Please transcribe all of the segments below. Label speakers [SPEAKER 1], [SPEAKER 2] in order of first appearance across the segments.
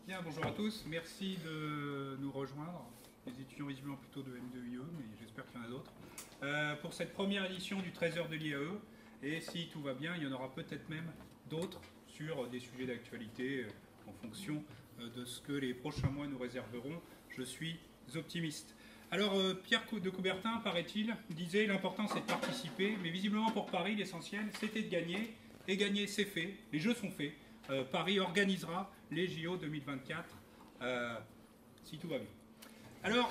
[SPEAKER 1] Bien, bonjour à tous. Merci de nous rejoindre. Les étudiants visiblement plutôt de M2IE, mais j'espère qu'il y en a d'autres. Pour cette première édition du Trésor de l'IAE. Et si tout va bien, il y en aura peut-être même d'autres sur des sujets d'actualité en fonction de ce que les prochains mois nous réserveront. Je suis optimiste. Alors, Pierre de Coubertin, paraît-il, disait l'important c'est de participer, mais visiblement pour Paris, l'essentiel c'était de gagner. Et gagner, c'est fait. Les jeux sont faits. Paris organisera les JO 2024, si tout va bien. Alors,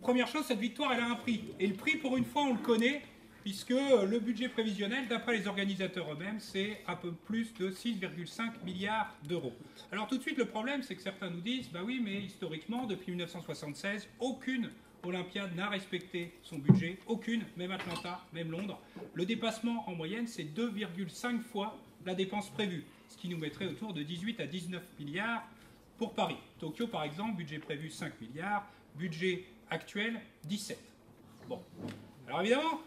[SPEAKER 1] première chose, cette victoire, elle a un prix. Et le prix, pour une fois, on le connaît, puisque le budget prévisionnel, d'après les organisateurs eux-mêmes, c'est un peu plus de 6,5 milliards d'euros. Alors tout de suite, le problème, c'est que certains nous disent, bah oui, mais historiquement, depuis 1976, aucune Olympiade n'a respecté son budget, aucune, même Atlanta, même Londres. Le dépassement, en moyenne, c'est 2,5 fois la dépense prévue, ce qui nous mettrait autour de 18 à 19 milliards pour Paris. Tokyo, par exemple, budget prévu 5 milliards, budget actuel 17. Bon, alors évidemment,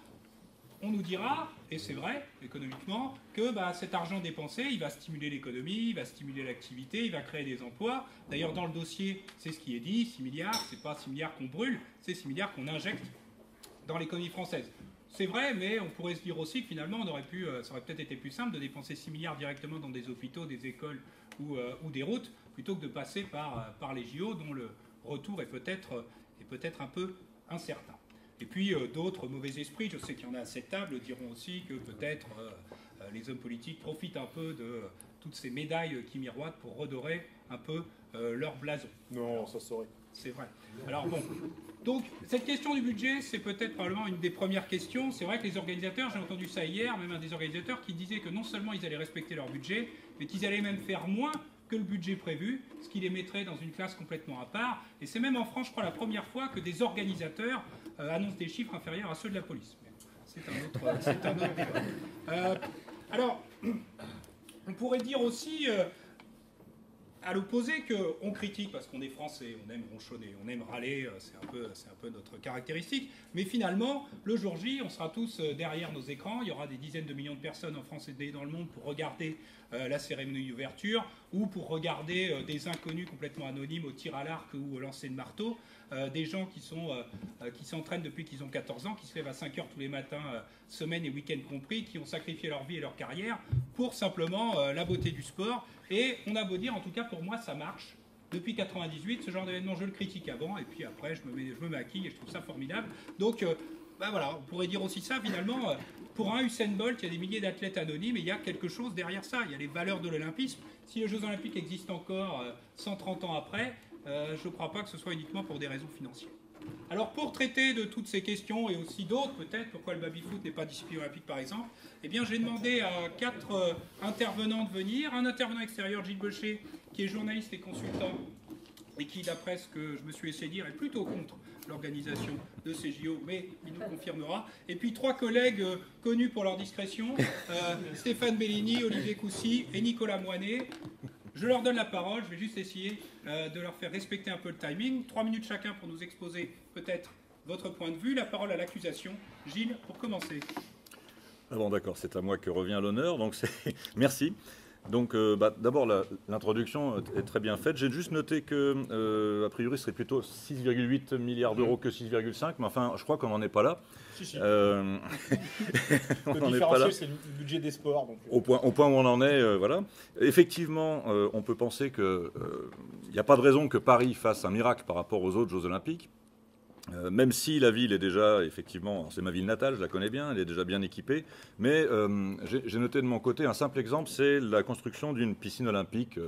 [SPEAKER 1] on nous dira, et c'est vrai, économiquement, que cet argent dépensé, il va stimuler l'économie, il va stimuler l'activité, il va créer des emplois. D'ailleurs, dans le dossier, c'est ce qui est dit, 6 milliards, c'est pas 6 milliards qu'on brûle, c'est 6 milliards qu'on injecte dans l'économie française. C'est vrai, mais on pourrait se dire aussi que finalement, ça aurait peut-être été plus simple de dépenser 6 milliards directement dans des hôpitaux, des écoles ou des routes, plutôt que de passer par les JO, dont le retour est peut-être un peu incertain. Et puis d'autres mauvais esprits, je sais qu'il y en a à cette table, diront aussi que peut-être les hommes politiques profitent un peu de toutes ces médailles qui miroitent pour redorer un peu leur blason.
[SPEAKER 2] Non, alors, ça saurait.
[SPEAKER 1] C'est vrai. Alors bon, donc cette question du budget, c'est peut-être probablement une des premières questions. C'est vrai que les organisateurs, j'ai entendu ça hier, même un des organisateurs qui disait que non seulement ils allaient respecter leur budget, mais qu'ils allaient même faire moins que le budget prévu, ce qui les mettrait dans une classe complètement à part. Et c'est même en France, je crois, la première fois que des organisateurs annoncent des chiffres inférieurs à ceux de la police. C'est un autre débat. Alors, on pourrait dire aussi, à l'opposé, qu'on critique parce qu'on est français, on aime ronchonner, on aime râler, c'est un peu notre caractéristique. Mais finalement, le jour J, on sera tous derrière nos écrans. Il y aura des dizaines de millions de personnes en France et dans le monde pour regarder la cérémonie d'ouverture ou pour regarder des inconnus complètement anonymes au tir à l'arc ou au lancer de marteau. Des gens qui s'entraînent depuis qu'ils ont 14 ans, qui se lèvent à 5 heures tous les matins, semaine et week-end compris, qui ont sacrifié leur vie et leur carrière pour simplement la beauté du sport. Et on a beau dire, en tout cas pour moi, ça marche. Depuis 98, ce genre d'événement, je le critique avant, et puis après, je me maquille et je trouve ça formidable. Donc, voilà, on pourrait dire aussi ça, finalement, pour un Usain Bolt, il y a des milliers d'athlètes anonymes, et il y a quelque chose derrière ça. Il y a les valeurs de l'olympisme. Si les Jeux Olympiques existent encore 130 ans après, je ne crois pas que ce soit uniquement pour des raisons financières. Alors pour traiter de toutes ces questions et aussi d'autres peut-être, pourquoi le baby-foot n'est pas discipline olympique par exemple, eh bien j'ai demandé à 4 intervenants de venir. Un intervenant extérieur, Gilles Beucher, qui est journaliste et consultant et qui, d'après ce que je me suis essayé de dire, est plutôt contre l'organisation de ces JO, mais il nous confirmera. Et puis 3 collègues connus pour leur discrétion, Stéphane Bellini, Olivier Coussy et Nicolas Moinet. Je leur donne la parole, je vais juste essayer de leur faire respecter un peu le timing. 3 minutes chacun pour nous exposer peut-être votre point de vue. La parole à l'accusation. Gilles, pour commencer.
[SPEAKER 3] Ah bon, d'accord, c'est à moi que revient l'honneur, donc merci. Donc d'abord, l'introduction est très bien faite. J'ai juste noté que, a priori, ce serait plutôt 6,8 milliards d'euros que 6,5, mais enfin, je crois qu'on n'en est pas là.
[SPEAKER 2] Si.
[SPEAKER 3] On
[SPEAKER 2] le
[SPEAKER 3] n'en est pas là.
[SPEAKER 2] différentiel, c'est le budget des sports. Donc,
[SPEAKER 3] au point où on en est, voilà. Effectivement, on peut penser qu'il n'y a pas de raison que Paris fasse un miracle par rapport aux autres Jeux Olympiques. Même si la ville est déjà, effectivement, c'est ma ville natale, je la connais bien, elle est déjà bien équipée, mais j'ai noté de mon côté un simple exemple, c'est la construction d'une piscine olympique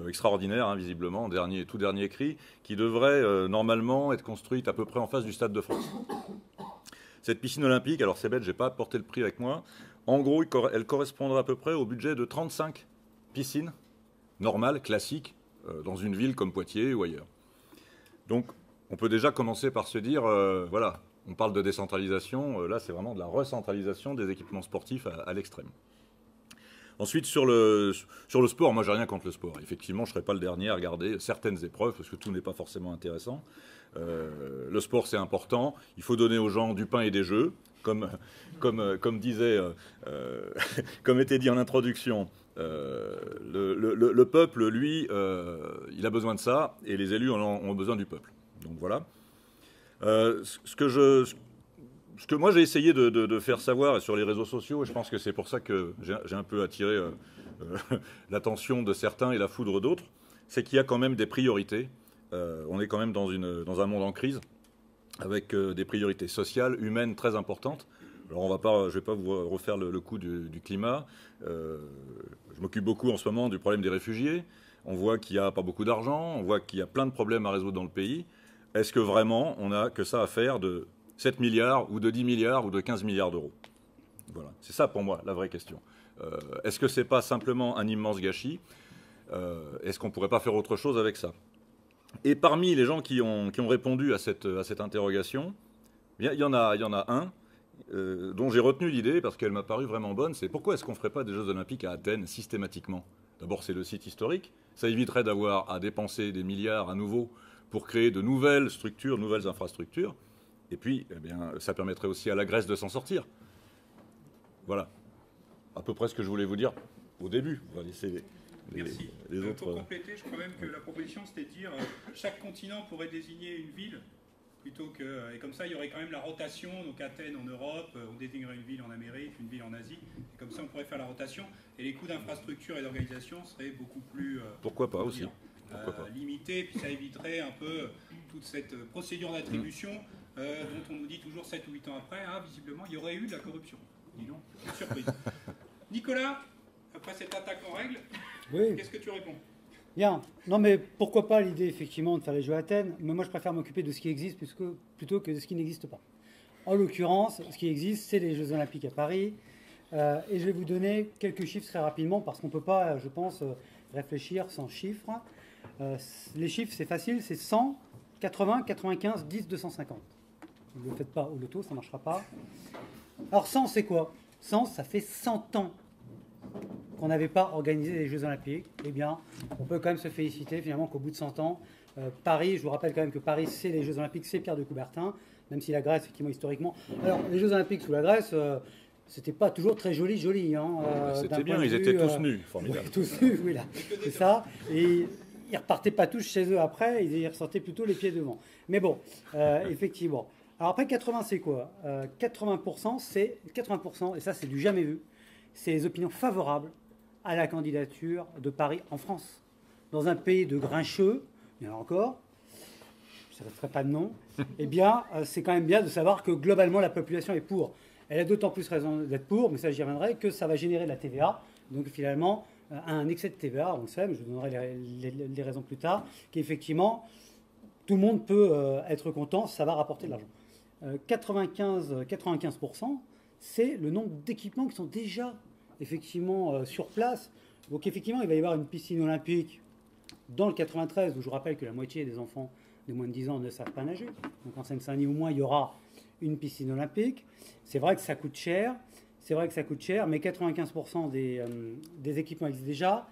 [SPEAKER 3] extraordinaire, hein, visiblement, tout dernier cri, qui devrait normalement être construite à peu près en face du Stade de France. Cette piscine olympique, alors c'est bête, je n'ai pas apporté le prix avec moi, en gros, elle correspondra à peu près au budget de 35 piscines normales, classiques, dans une ville comme Poitiers ou ailleurs. Donc, on peut déjà commencer par se dire, voilà, on parle de décentralisation, là c'est vraiment de la recentralisation des équipements sportifs à l'extrême. Ensuite, sur le sport, moi j'ai rien contre le sport. Effectivement, je ne serai pas le dernier à regarder certaines épreuves, parce que tout n'est pas forcément intéressant. Le sport c'est important, il faut donner aux gens du pain et des jeux, comme était dit en introduction. Le peuple, lui, il a besoin de ça, et les élus ont besoin du peuple. Donc voilà. Ce que moi j'ai essayé de faire savoir sur les réseaux sociaux, et je pense que c'est pour ça que j'ai un peu attiré l'attention de certains et la foudre d'autres, c'est qu'il y a quand même des priorités. On est quand même dans un monde en crise, avec des priorités sociales, humaines très importantes. Alors je ne vais pas vous refaire le coup du climat. Je m'occupe beaucoup en ce moment du problème des réfugiés. On voit qu'il n'y a pas beaucoup d'argent, on voit qu'il y a plein de problèmes à résoudre dans le pays. Est-ce que vraiment on n'a que ça à faire de 7 milliards ou de 10 milliards ou de 15 milliards d'euros? Voilà, c'est ça pour moi la vraie question. Est-ce que ce n'est pas simplement un immense gâchis? Est-ce qu'on ne pourrait pas faire autre chose avec ça? Et parmi les gens qui ont répondu à cette interrogation, il y en a un dont j'ai retenu l'idée parce qu'elle m'a paru vraiment bonne, c'est pourquoi est-ce qu'on ne ferait pas des Jeux Olympiques à Athènes systématiquement? D'abord, c'est le site historique, ça éviterait d'avoir à dépenser des milliards à nouveau pour créer de nouvelles structures, de nouvelles infrastructures, et puis eh bien, ça permettrait aussi à la Grèce de s'en sortir. Voilà, à peu près ce que je voulais vous dire au début. On va laisser
[SPEAKER 1] Merci.
[SPEAKER 3] les autres.
[SPEAKER 1] Pour compléter, je crois même que la proposition, c'était de dire chaque continent pourrait désigner une ville, plutôt que. Et comme ça, il y aurait quand même la rotation. Donc Athènes en Europe, on désignerait une ville en Amérique, une ville en Asie. Et comme ça, on pourrait faire la rotation. Et les coûts d'infrastructure et d'organisation seraient beaucoup plus.
[SPEAKER 3] Pourquoi pas aussi
[SPEAKER 1] limités. Puis ça éviterait un peu toute cette procédure d'attribution dont on nous dit toujours 7 ou 8 ans après. Ah, visiblement, il y aurait eu de la corruption. Dis donc, surprise. Nicolas, après cette attaque en règle,
[SPEAKER 4] oui.
[SPEAKER 1] Qu'est-ce que tu réponds?
[SPEAKER 4] Bien. Non, mais pourquoi pas l'idée, effectivement, de faire les Jeux à Athènes? Mais moi, je préfère m'occuper de ce qui existe plutôt que de ce qui n'existe pas. En l'occurrence, ce qui existe, c'est les Jeux Olympiques à Paris. Et je vais vous donner quelques chiffres très rapidement, parce qu'on ne peut pas, je pense, réfléchir sans chiffres. Les chiffres, c'est facile, c'est 100, 80, 95, 10, 250. Ne le faites pas au loto, ça ne marchera pas. Alors 100, c'est quoi? 100, ça fait 100 ans qu'on n'avait pas organisé les Jeux Olympiques. Eh bien, on peut quand même se féliciter finalement qu'au bout de 100 ans, Paris, je vous rappelle quand même que Paris, c'est les Jeux Olympiques, c'est Pierre de Coubertin, même si la Grèce, effectivement, historiquement... Alors, les Jeux Olympiques sous la Grèce, c'était pas toujours très joli. Hein,
[SPEAKER 3] c'était bien, ils étaient tous nus, formidable.
[SPEAKER 4] Oui, tous nus, oui, là, c'est ça. Et ils repartaient pas tous chez eux après, ils ressortaient plutôt les pieds devant. Mais bon, effectivement. Alors après, 80, c'est quoi 80%, c'est 80%, et ça, c'est du jamais vu, c'est les opinions favorables à la candidature de Paris en France. Dans un pays de grincheux, il y en a encore, je ne ferai pas de nom, eh bien, c'est quand même bien de savoir que globalement, la population est pour. Elle a d'autant plus raison d'être pour, mais ça, j'y reviendrai, que ça va générer de la TVA. Donc finalement, un excès de TVA, on le sait, mais je vous donnerai les raisons plus tard, qu'effectivement, tout le monde peut être content, ça va rapporter de l'argent. 95%, c'est le nombre d'équipements qui sont déjà effectivement sur place. Donc effectivement, il va y avoir une piscine olympique dans le 93, où je vous rappelle que la moitié des enfants de moins de 10 ans ne savent pas nager. Donc en Seine-Saint-Denis, au moins, il y aura une piscine olympique. C'est vrai que ça coûte cher, mais 95% des équipements existent déjà.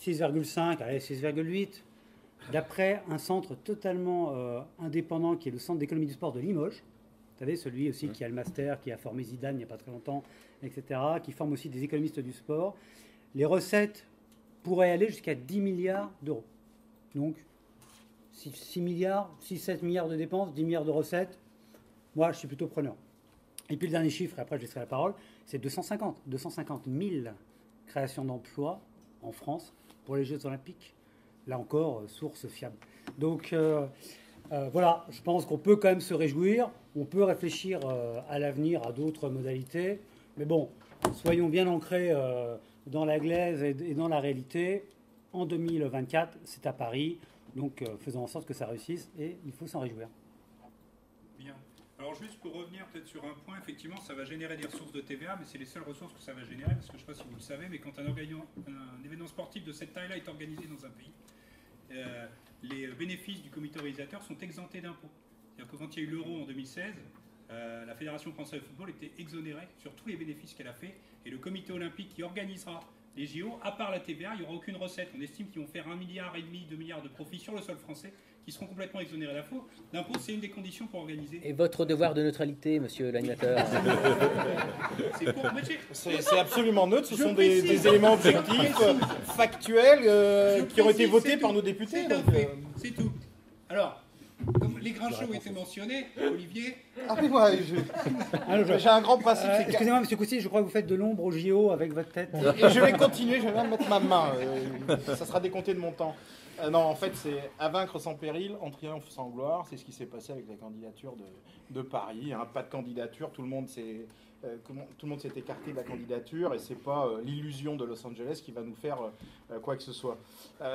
[SPEAKER 4] 6,5, allez, 6,8. D'après un centre totalement indépendant qui est le Centre d'économie du sport de Limoges, vous savez, celui aussi qui a le master, qui a formé Zidane il n'y a pas très longtemps, etc., qui forme aussi des économistes du sport, les recettes pourraient aller jusqu'à 10 milliards d'euros. Donc, 6 milliards, 6-7 milliards de dépenses, 10 milliards de recettes, moi, je suis plutôt preneur. Et puis le dernier chiffre, et après je laisserai la parole, c'est 250 000 créations d'emplois en France pour les Jeux Olympiques. Là encore, source fiable. Donc, voilà, je pense qu'on peut quand même se réjouir. On peut réfléchir à l'avenir, à d'autres modalités. Mais bon, soyons bien ancrés dans la glaise et dans la réalité. En 2024, c'est à Paris. Donc, faisons en sorte que ça réussisse et il faut s'en réjouir.
[SPEAKER 1] Bien. Alors, juste pour revenir peut-être sur un point, effectivement, ça va générer des ressources de TVA, mais c'est les seules ressources que ça va générer, parce que je ne sais pas si vous le savez, mais quand un événement sportif de cette taille-là est organisé dans un pays, les bénéfices du comité organisateur sont exemptés d'impôts. C'est-à-dire que quand il y a eu l'euro en 2016, la Fédération française de football était exonérée sur tous les bénéfices qu'elle a fait, et le comité olympique qui organisera Les JO, à part la TVA, il n'y aura aucune recette. On estime qu'ils vont faire 1,5 milliard, 2 milliards de profits sur le sol français, qui seront complètement exonérés d'impôts. C'est une des conditions pour organiser.
[SPEAKER 5] Et votre devoir de neutralité, monsieur l'animateur?
[SPEAKER 1] C'est pour Mathieu.
[SPEAKER 2] C'est absolument neutre, ce
[SPEAKER 1] Je
[SPEAKER 2] sont
[SPEAKER 1] précise.
[SPEAKER 2] des éléments objectifs, factuels, qui ont été votés par nos députés.
[SPEAKER 1] C'est un
[SPEAKER 2] donc,
[SPEAKER 1] fait, c'est tout. Alors, comme les grains chauds ont été mentionnés, Olivier,
[SPEAKER 2] Ah mais moi,
[SPEAKER 4] Alors,
[SPEAKER 2] j'ai un grand principe, c'est que...
[SPEAKER 4] excusez-moi, monsieur Coussi, je crois que vous faites de l'ombre au JO avec votre tête.
[SPEAKER 2] Et je vais continuer, je vais même mettre ma main, ça sera décompté de mon temps. Non, en fait, c'est à vaincre sans péril, en triomphe sans gloire. C'est ce qui s'est passé avec la candidature de Paris. Hein. Pas de candidature, tout le monde s'est écarté de la candidature et c'est pas l'illusion de Los Angeles qui va nous faire quoi que ce soit.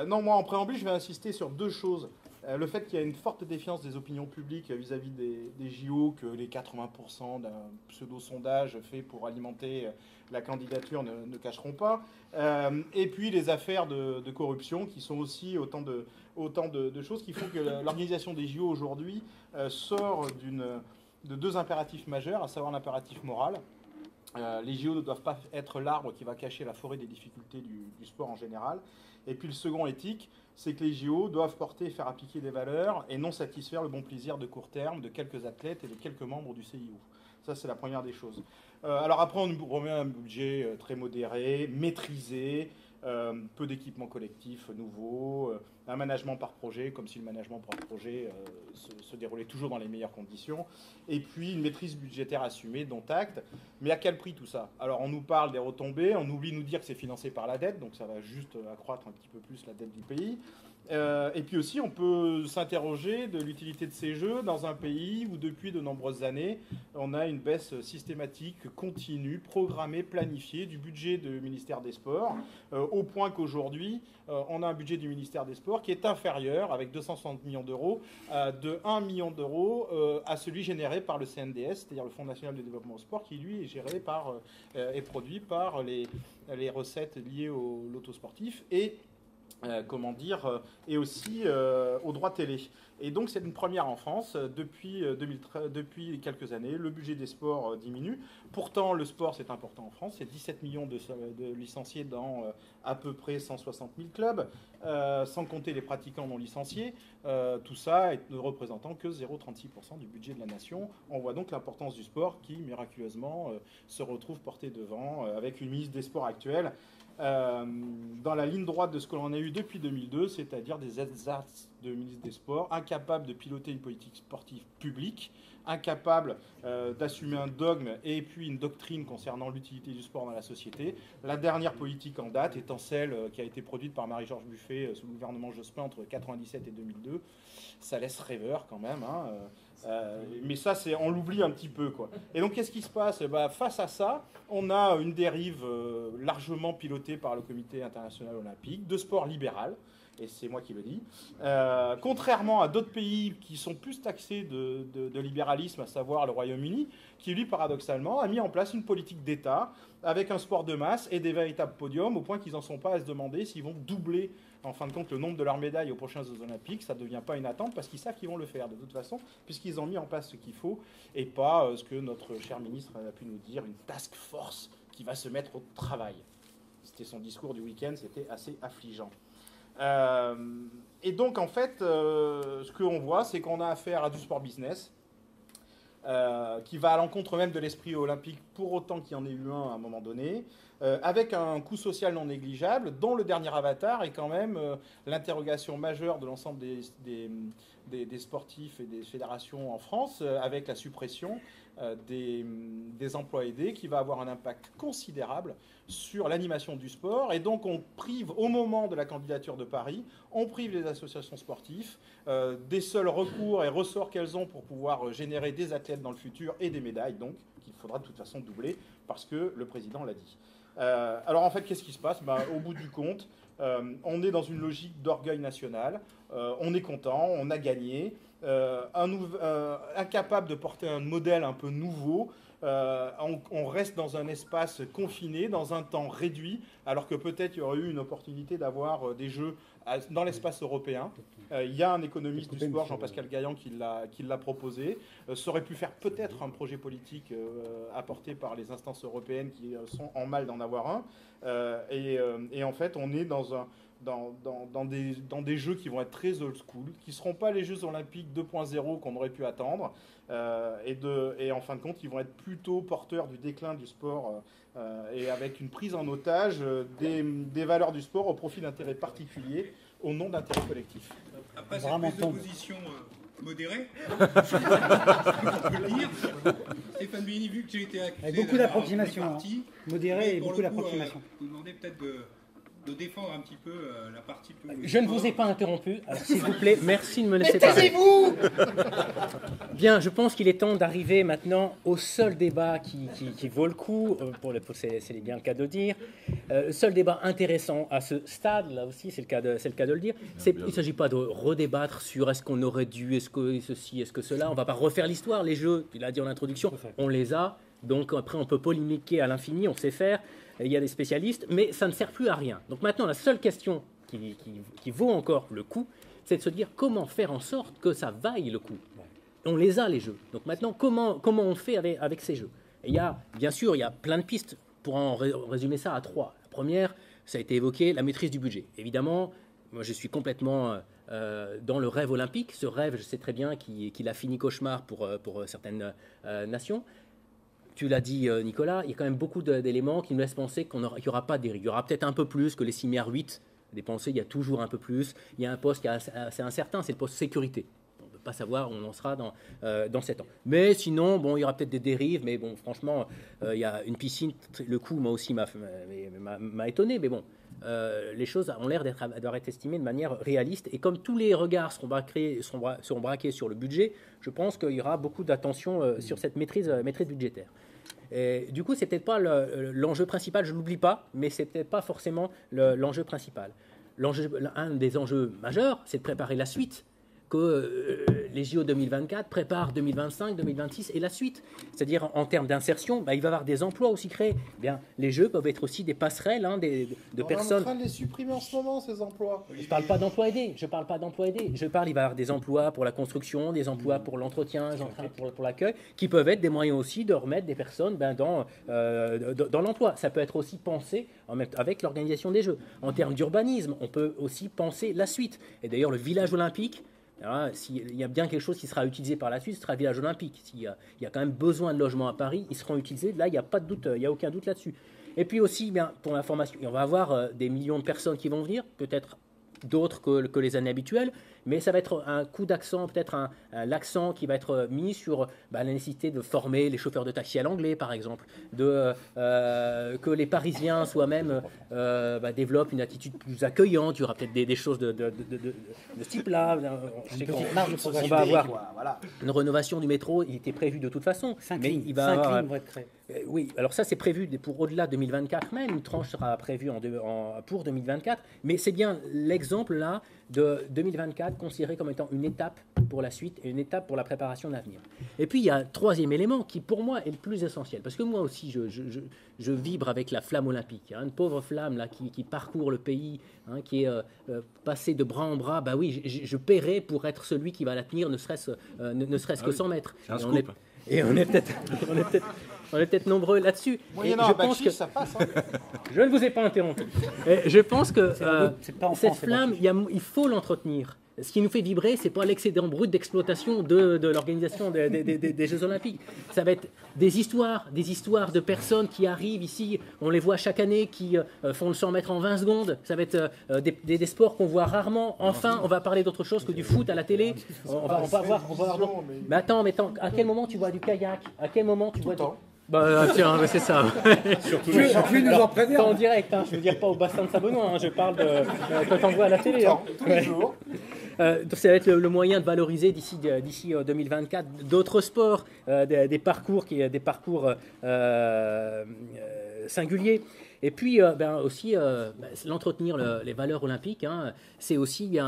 [SPEAKER 2] Non, moi, en préambule, je vais insister sur deux choses. Le fait qu'il y a une forte défiance des opinions publiques vis-à-vis des JO, que les 80% d'un pseudo-sondage fait pour alimenter la candidature ne cacheront pas. Et puis les affaires de corruption qui sont aussi autant de choses qui font que l'organisation des JO aujourd'hui sort de deux impératifs majeurs, à savoir l'impératif moral. Les JO ne doivent pas être l'arbre qui va cacher la forêt des difficultés du sport en général. Et puis le second éthique, c'est que les JO doivent porter et faire appliquer des valeurs et non satisfaire le bon plaisir de court terme de quelques athlètes et de quelques membres du CIO. Ça, c'est la première des choses. Alors après, on nous promet un budget très modéré, maîtrisé, peu d'équipements collectifs nouveaux, un management par projet, comme si le management par projet se déroulait toujours dans les meilleures conditions, et puis une maîtrise budgétaire assumée, dont acte. Mais à quel prix tout ça? Alors on nous parle des retombées, on oublie de nous dire que c'est financé par la dette, donc ça va juste accroître un petit peu plus la dette du pays. Et puis aussi, on peut s'interroger de l'utilité de ces jeux dans un pays où, depuis de nombreuses années, on a une baisse systématique, continue, programmée, planifiée du budget du ministère des Sports, au point qu'aujourd'hui, on a un budget du ministère des Sports qui est inférieur, avec 260 millions d'euros, de 1 million d'euros à celui généré par le CNDS, c'est-à-dire le Fonds national de développement au sport, qui, lui, est géré et produit par les recettes liées au loto sportif et et aussi aux droits télé. Et donc c'est une première en France. Depuis quelques années, le budget des sports diminue. Pourtant, le sport, c'est important en France. C'est 17 millions de licenciés dans à peu près 160 000 clubs, sans compter les pratiquants non licenciés. Tout ça ne représentant que 0,36% du budget de la nation. On voit donc l'importance du sport qui, miraculeusement, se retrouve porté devant avec une ministre des Sports actuelle dans la ligne droite de ce que l'on a eu depuis 2002, c'est-à-dire des ersatz de ministre des Sports, incapables de piloter une politique sportive publique, incapables d'assumer un dogme et puis une doctrine concernant l'utilité du sport dans la société. La dernière politique en date étant celle qui a été produite par Marie-Georges Buffet sous le gouvernement Jospin entre 1997 et 2002. Ça laisse rêveur quand même, hein. Mais ça, on l'oublie un petit peu, quoi. Et donc, qu'est-ce qui se passe? Face à ça, on a une dérive largement pilotée par le Comité international olympique, de sport libéral, et c'est moi qui le dis. Contrairement à d'autres pays qui sont plus taxés de libéralisme, à savoir le Royaume-Uni, qui, lui, paradoxalement, a mis en place une politique d'État avec un sport de masse et des véritables podiums, au point qu'ils n'en sont pas à se demander s'ils vont doubler, en fin de compte, le nombre de leurs médailles aux prochains Jeux Olympiques. Ça ne devient pas une attente parce qu'ils savent qu'ils vont le faire de toute façon, puisqu'ils ont mis en place ce qu'il faut, et pas ce que notre cher ministre a pu nous dire, une task force qui va se mettre au travail. C'était son discours du week-end, c'était assez affligeant. Et donc, en fait, ce qu'on voit, c'est qu'on a affaire à du sport business, qui va à l'encontre même de l'esprit olympique, pour autant qu'il y en ait eu un à un moment donné, avec un coût social non négligeable, dont le dernier avatar est quand même l'interrogation majeure de l'ensemble des sportifs et des fédérations en France, avec la suppression des emplois aidés, qui va avoir un impact considérable sur l'animation du sport. Et donc on prive, au moment de la candidature de Paris, on prive les associations sportives des seuls recours et ressorts qu'elles ont pour pouvoir générer des athlètes dans le futur et des médailles, donc qu'il faudra de toute façon doubler, parce que le président l'a dit. Alors en fait, qu'est-ce qui se passe? Au bout du compte, on est dans une logique d'orgueil national, on est content, on a gagné, incapable de porter un modèle un peu nouveau, on reste dans un espace confiné, dans un temps réduit, alors que peut-être il y aurait eu une opportunité d'avoir des jeux dans l'espace européen. Il y a un économiste du sport, Jean-Pascal Gaillan, qui l'a proposé. Ça aurait pu faire peut-être un projet politique apporté par les instances européennes qui sont en mal d'en avoir un. Et en fait, on est dans des jeux qui vont être très old school, qui ne seront pas les Jeux Olympiques 2.0 qu'on aurait pu attendre. Et en fin de compte, ils vont être plutôt porteurs du déclin du sport et avec une prise en otage des valeurs du sport au profit d'intérêts particuliers au nom d'intérêts collectifs.
[SPEAKER 1] Après cette prise de position modérée, on peut le dire, Stéphane Bini, vu que j'ai été accusé
[SPEAKER 4] avec beaucoup d'approximations, modéré et
[SPEAKER 1] pour
[SPEAKER 4] beaucoup
[SPEAKER 1] le coup,
[SPEAKER 4] d'approximations.
[SPEAKER 1] vous demandez peut-être de défendre un petit peu la partie peu...
[SPEAKER 5] Je ne vous ai pas interrompu, alors s'il vous plaît, merci de me laisser parler. Taisez-vous. Bien, je pense qu'il est temps d'arriver maintenant au seul débat qui vaut le coup, c'est bien le cas de le dire, le seul débat intéressant à ce stade, là aussi c'est le cas de le dire, il ne s'agit pas de redébattre sur est-ce qu'on aurait dû, est-ce que ceci, est-ce que cela, on ne va pas refaire l'histoire, les jeux, il a dit en introduction, on les a, donc après on peut polémiquer à l'infini, on sait faire, il y a des spécialistes, mais ça ne sert plus à rien. Donc maintenant, la seule question qui vaut encore le coup, c'est de se dire comment faire en sorte que ça vaille le coup. On les a, les jeux. Donc maintenant, comment on fait avec ces jeux? Et bien sûr, il y a plein de pistes pour en résumer ça à 3. La première, ça a été évoqué, la maîtrise du budget. Évidemment, moi je suis complètement dans le rêve olympique. Ce rêve, je sais très bien qu'il a fini cauchemar pour certaines nations. Tu l'as dit, Nicolas, il y a quand même beaucoup d'éléments qui nous laissent penser qu'il n'y aura pas d'érigue. Il y aura peut-être un peu plus que les 6,8 milliards dépensés, il y a toujours un peu plus. Il y a un poste qui est assez incertain, c'est le poste sécurité. On ne peut pas savoir où on en sera dans 7 ans. Mais sinon, bon, il y aura peut-être des dérives, mais bon, franchement, il y a une piscine, le coût, moi aussi, m'a étonné, mais bon, les choses ont l'air d'avoir été estimées de manière réaliste. Et comme tous les regards seront braqués sur le budget, je pense qu'il y aura beaucoup d'attention sur cette maîtrise budgétaire. Et du coup, c'est peut-être pas l'enjeu principal, je ne l'oublie pas, mais c'est peut-être pas forcément l'enjeu principal. Un des enjeux majeurs, c'est de préparer la suite, que les JO 2024 préparent 2025, 2026 et la suite. C'est-à-dire en termes d'insertion, il va y avoir des emplois aussi créés. Bien, les jeux peuvent être aussi des passerelles de personnes.
[SPEAKER 2] On est en train de les supprimer en ce moment, ces emplois.
[SPEAKER 5] Je ne parle pas d'emplois aidés. Il va y avoir des emplois pour la construction, des emplois pour l'entretien, pour l'accueil, qui peuvent être des moyens aussi de remettre des personnes dans l'emploi. Ça peut être aussi pensé avec l'organisation des Jeux. En termes d'urbanisme, on peut aussi penser la suite. Et d'ailleurs, le village olympique, alors, s'il y a bien quelque chose qui sera utilisé par la suite, ce sera le village olympique. Il y a quand même besoin de logements à Paris, ils seront utilisés. Là, il n'y a pas de doute, il n'y a aucun doute là-dessus. Et puis aussi, bien, pour l'information, on va avoir des millions de personnes qui vont venir, peut-être d'autres que les années habituelles, mais ça va être un coup d'accent, peut-être l'accent qui va être mis sur la nécessité de former les chauffeurs de taxi à l'anglais, par exemple, que les Parisiens soi-même développent une attitude plus accueillante. Il y aura peut-être des choses de ce type-là. On va avoir une rénovation du métro, il était prévu de toute façon.
[SPEAKER 4] 5
[SPEAKER 5] mais
[SPEAKER 4] lignes,
[SPEAKER 5] il va avoir,
[SPEAKER 4] vont être créées.
[SPEAKER 5] Oui, alors ça c'est prévu pour au-delà de 2024 même, une tranche sera prévue pour 2024, mais c'est bien l'exemple là de 2024 considéré comme étant une étape pour la suite et une étape pour la préparation d'avenir. Et puis il y a un troisième élément qui pour moi est le plus essentiel, parce que moi aussi je vibre avec la flamme olympique, une pauvre flamme là qui parcourt le pays, qui est passée de bras en bras, oui, je paierai pour être celui qui va la tenir, ne serait-ce que 100 mètres.
[SPEAKER 3] C'est un scoop.
[SPEAKER 5] Et on est peut-être nombreux là-dessus.
[SPEAKER 2] Moyennant un bac-chiffre, ça passe.
[SPEAKER 5] Je ne vous ai pas interrompu. Et je pense que cette
[SPEAKER 4] France,
[SPEAKER 5] flamme, il faut l'entretenir. Ce qui nous fait vibrer, ce n'est pas l'excédent brut d'exploitation de l'organisation des Jeux Olympiques. Ça va être des histoires de personnes qui arrivent ici, on les voit chaque année, qui font le 100 mètres en 20 secondes. Ça va être des sports qu'on voit rarement. Enfin, on va parler d'autre chose que du foot à la télé. On va avoir. Mais attends, à quel moment tu vois du kayak? À quel moment tu vois du... Tiens, c'est ça.
[SPEAKER 4] Surtout nous en prévenir.
[SPEAKER 5] Pas en direct, je veux dire pas au bassin de Sabenois, je parle de quand on voit à la télé.
[SPEAKER 2] Tous les jours.
[SPEAKER 5] Ça va être le moyen de valoriser d'ici 2024 d'autres sports, des parcours singuliers. Et puis aussi l'entretenir les valeurs olympiques, c'est aussi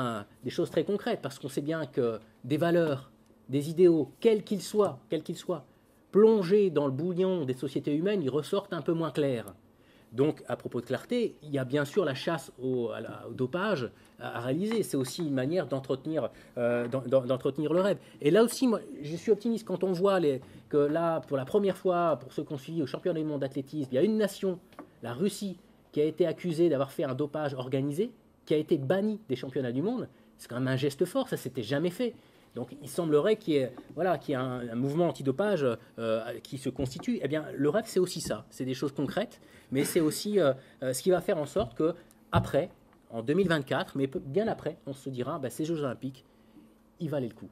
[SPEAKER 5] des choses très concrètes, parce qu'on sait bien que des valeurs, des idéaux, quels qu'ils soient, plongés dans le bouillon des sociétés humaines, ils ressortent un peu moins clairs. Donc, à propos de clarté, il y a bien sûr la chasse au dopage à réaliser. C'est aussi une manière d'entretenir le rêve. Et là aussi, moi, je suis optimiste quand on voit que là, pour la première fois, pour ceux qu'on suit au championnat du monde d'athlétisme, il y a une nation, la Russie, qui a été accusée d'avoir fait un dopage organisé, qui a été bannie des championnats du monde. C'est quand même un geste fort, ça s'était jamais fait. Donc il semblerait qu'il y ait, un mouvement antidopage qui se constitue. Eh bien, le rêve, c'est aussi ça. C'est des choses concrètes, mais c'est aussi ce qui va faire en sorte que après, en 2024, mais bien après, on se dira, ces Jeux Olympiques, ils valaient le coup.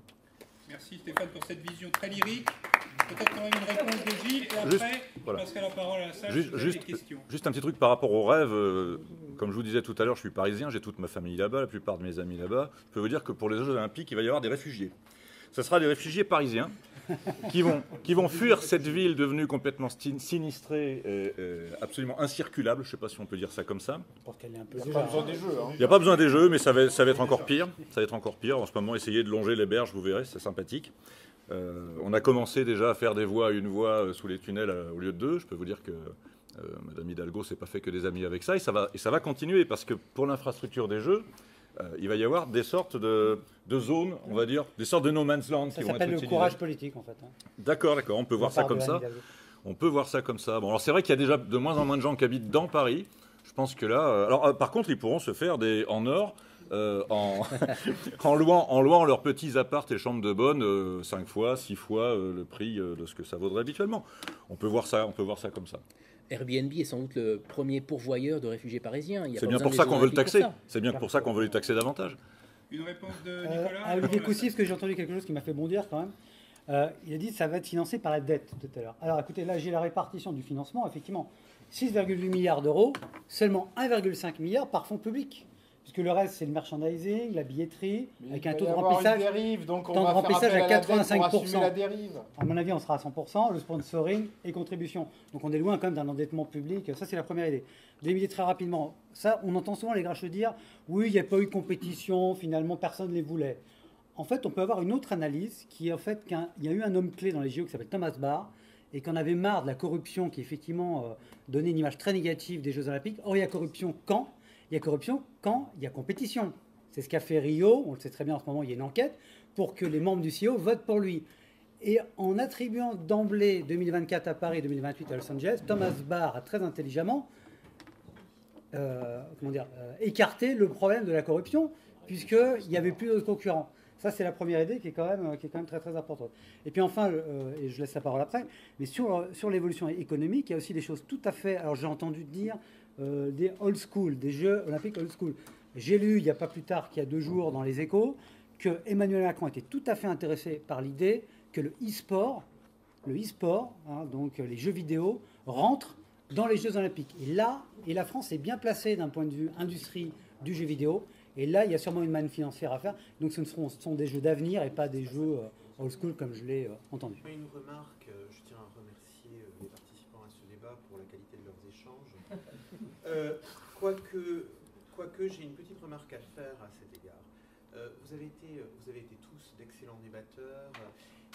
[SPEAKER 1] Merci Stéphane pour cette vision très lyrique. Peut-être quand même une réponse de Gilles, et après, je passerai la parole à la salle si vous avez des questions.
[SPEAKER 3] Juste un petit truc par rapport au rêve. Comme je vous disais tout à l'heure, je suis parisien, j'ai toute ma famille là-bas, la plupart de mes amis là-bas. Je peux vous dire que pour les Jeux Olympiques, il va y avoir des réfugiés. Ce sera des réfugiés parisiens qui vont fuir cette ville devenue complètement sinistrée, absolument incirculable. Je ne sais pas si on peut dire ça comme ça.
[SPEAKER 2] Il n'y a pas besoin des jeux.
[SPEAKER 3] Il n'y a pas besoin des jeux, mais ça va être encore pire. Ça va être encore pire. En ce moment, essayez de longer les berges, vous verrez, c'est sympathique. On a commencé déjà à faire des voies, une voie sous les tunnels au lieu de deux. Je peux vous dire que Madame Hidalgo s'est pas fait que des amis avec ça, et ça va continuer, parce que pour l'infrastructure des Jeux, il va y avoir des sortes de zones, on va dire, des sortes de no man's land qui vont être utilisées.
[SPEAKER 4] Ça s'appelle le courage politique, en fait.
[SPEAKER 3] D'accord, on peut voir ça comme ça. On peut voir ça comme ça. Bon, alors c'est vrai qu'il y a déjà de moins en moins de gens qui habitent dans Paris. Je pense que là... alors, par contre, ils pourront se faire en or... en louant leurs petits apparts et chambres de bonne 5 fois, 6 fois le prix de ce que ça vaudrait habituellement. On peut voir ça comme ça.
[SPEAKER 5] Airbnb est sans doute le premier pourvoyeur de réfugiés parisiens.
[SPEAKER 3] C'est bien pour ça qu'on veut le taxer. C'est bien pour ça qu'on veut le taxer davantage.
[SPEAKER 1] Une réponse de Nicolas
[SPEAKER 4] à Olivier Coussy, parce que j'ai entendu quelque chose qui m'a fait bondir quand même. Il a dit que ça va être financé par la dette tout à l'heure. Alors écoutez, là j'ai la répartition du financement. Effectivement, 6,8 milliards d'euros, seulement 1,5 milliard par fonds public. Puisque le reste, c'est le merchandising, la billetterie, avec un taux de remplissage, à 85%. À mon avis, on sera à 100%, le sponsoring et contribution. Donc on est loin quand même d'un endettement public. Ça, c'est la première idée. Deuxième idée, très rapidement. Ça, on entend souvent les grincheux dire « Oui, il n'y a pas eu de compétition, finalement, personne ne les voulait ». En fait, on peut avoir une autre analyse qui est en fait qu'il y a eu un homme clé dans les JO qui s'appelle Thomas Barr et qu'on avait marre de la corruption qui, effectivement, donnait une image très négative des Jeux Olympiques. Or, il y a corruption quand ? Il y a corruption quand il y a compétition. C'est ce qu'a fait Rio, on le sait très bien en ce moment, il y a une enquête, pour que les membres du CIO votent pour lui. Et en attribuant d'emblée 2024 à Paris, 2028 à Los Angeles, Thomas Barr a très intelligemment écarté le problème de la corruption, puisqu'il n'y avait plus de concurrents. Ça, c'est la première idée qui est quand même très, très importante. Et puis enfin, et je laisse la parole après, mais sur l'évolution économique, il y a aussi des choses tout à fait... Alors j'ai entendu dire... des old school, des Jeux Olympiques old school. J'ai lu il n'y a pas plus tard qu'il y a 2 jours dans les Échos que Emmanuel Macron était tout à fait intéressé par l'idée que le e-sport, donc les jeux vidéo, rentrent dans les Jeux Olympiques. Et la France est bien placée d'un point de vue industrie du jeu vidéo. Et là, il y a sûrement une manne financière à faire. Donc ce sont des jeux d'avenir et pas des jeux old school comme je l'ai entendu.
[SPEAKER 6] Une remarque, je tiens à remercier les participants à ce débat pour la qualité de leurs échanges. Quoique j'ai une petite remarque à faire à cet égard. Vous avez été tous d'excellents débatteurs,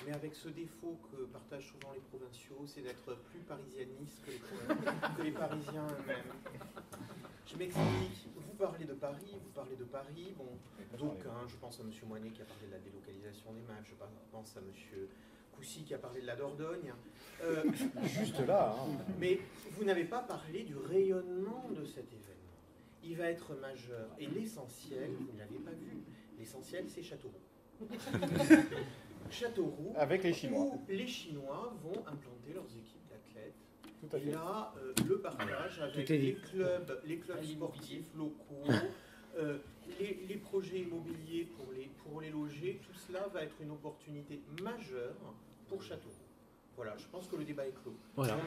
[SPEAKER 6] mais avec ce défaut que partagent souvent les provinciaux, c'est d'être plus parisianistes que les Parisiens eux-mêmes. Je m'explique. Vous parlez de Paris. Bon, donc, je pense à M. Moinet qui a parlé de la délocalisation des matchs. Je pense à M. Coussy qui a parlé de la Dordogne.
[SPEAKER 2] Juste là.
[SPEAKER 6] Mais vous n'avez pas parlé du rayonnement de cet événement. Il va être majeur. Et l'essentiel, vous ne l'avez pas vu. L'essentiel, c'est Châteauroux. Châteauroux,
[SPEAKER 2] avec les Chinois.
[SPEAKER 6] Où les Chinois vont implanter leurs équipes d'athlètes. Et là, le partage avec les clubs sportifs locaux, les projets immobiliers pour les loger, tout cela va être une opportunité majeure pour Châteauroux. Voilà, je pense que le débat est clos.
[SPEAKER 5] Voilà.